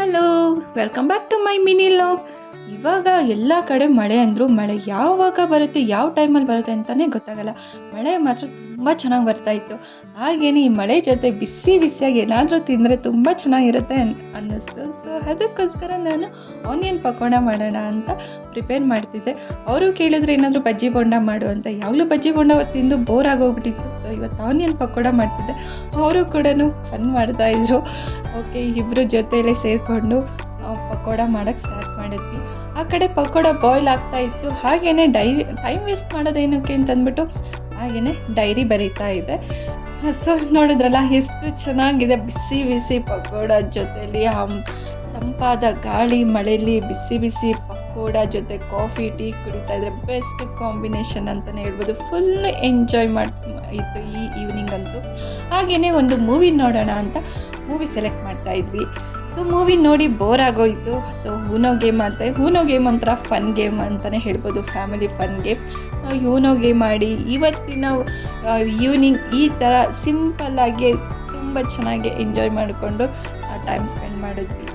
Hello, welcome back to my mini vlog. ಇವಾಗ ಎಲ್ಲ ಕಡೆ ಮಳೆ ಅಂದರು, ಮಳೆ ಯಾವಾಗ ಬರುತ್ತೆ, ಯಾವ ಟೈಮಲ್ಲಿ ಬರುತ್ತೆ ಅಂತಲೇ ಗೊತ್ತಾಗಲ್ಲ. ಮಳೆ ಮಾತ್ರ ತುಂಬ ಚೆನ್ನಾಗಿ ಬರ್ತಾಯಿತ್ತು. ಹಾಗೇನೆ ಈ ಮಳೆ ಜೊತೆ ಬಿಸಿ ಬಿಸಿಯಾಗಿ ಏನಾದರೂ ತಿಂದರೆ ತುಂಬ ಚೆನ್ನಾಗಿರುತ್ತೆ ಅನ್ನಿಸ್ತು. ಸೊ ಅದಕ್ಕೋಸ್ಕರ ನಾನು ಆನಿಯನ್ ಪಕೋಡ ಮಾಡೋಣ ಅಂತ ಪ್ರಿಪೇರ್ ಮಾಡ್ತಿದ್ದೆ. ಅವರು ಕೇಳಿದ್ರೆ ಏನಾದರೂ ಬಜ್ಜಿ ಬೋಂಡ ಮಾಡು ಅಂತ. ಯಾವಾಗಲೂ ಬಜ್ಜಿ ಬೋಂಡ ತಿಂದು ಬೋರ್ ಆಗೋಗ್ಬಿಟ್ಟಿತ್ತು. ಸೊ ಇವತ್ತು ಆನಿಯನ್ ಪಕೋಡ ಮಾಡ್ತಿದ್ದೆ. ಅವರು ಕೂಡ ಫನ್ ಮಾಡ್ತಾಯಿದ್ರು. ಓಕೆ, ಇಬ್ಬರು ಜೊತೆಯಲ್ಲೇ ಸೇರಿಕೊಂಡು ಪಕೋಡ ಮಾಡೋಕ್ಕೆ ಸ್ಟಾರ್ಟ್ ಮಾಡಿದ್ವಿ. ಆ ಕಡೆ ಪಕೋಡ ಬಾಯ್ಲ್ ಆಗ್ತಾ ಇತ್ತು. ಹಾಗೆಯೇ ಟೈಮ್ ವೇಸ್ಟ್ ಮಾಡೋದೇನಕ್ಕೆ ಅಂತಂದ್ಬಿಟ್ಟು ಹಾಗೆಯೇ ಡೈರಿ ಬರೀತಾ ಇದೆ. ಸೊ ನೋಡಿದ್ರಲ್ಲ ಎಷ್ಟು ಚೆನ್ನಾಗಿದೆ ಬಿಸಿ ಬಿಸಿ ಪಕೋಡ ಜೊತೆಲಿ ತಂಪಾದ ಗಾಳಿ, ಮಳೆಯಲ್ಲಿ ಬಿಸಿ ಬಿಸಿ ಪಕೋಡ ಜೊತೆ ಕಾಫಿ ಟೀ ಕುಡಿತಾ ಇದ್ರೆ ಬೆಸ್ಟ್ ಕಾಂಬಿನೇಷನ್ ಅಂತಲೇ ಹೇಳ್ಬೋದು. ಫುಲ್ ಎಂಜಾಯ್ ಇತ್ತು ಈ ಈವ್ನಿಂಗ್ ಅಂತೂ. ಹಾಗೆಯೇ ಒಂದು ಮೂವಿ ನೋಡೋಣ ಅಂತ ಮೂವಿ ಸೆಲೆಕ್ಟ್ ಮಾಡ್ತಾ ಇದ್ವಿ. ಸೊ ಮೂವಿ ನೋಡಿ ಬೋರ್ ಆಗೋಯಿತು. ಸೊ ಯೂನೋ ಗೇಮ್ ಮಾಡ್ತಾರೆ. ಯೂನೋ ಗೇಮ್ ಒಂಥರ ಫನ್ ಗೇಮ್ ಅಂತಲೇ ಹೇಳ್ಬೋದು, family fun game. YONO game ಮಾಡಿ ಇವತ್ತಿನ ಈವ್ನಿಂಗ್ ಈ ಥರ ಸಿಂಪಲ್ಲಾಗಿ ತುಂಬ ಚೆನ್ನಾಗಿ ಎಂಜಾಯ್ ಮಾಡಿಕೊಂಡು ಟೈಮ್ ಸ್ಪೆಂಡ್ ಮಾಡಿದ್ವಿ.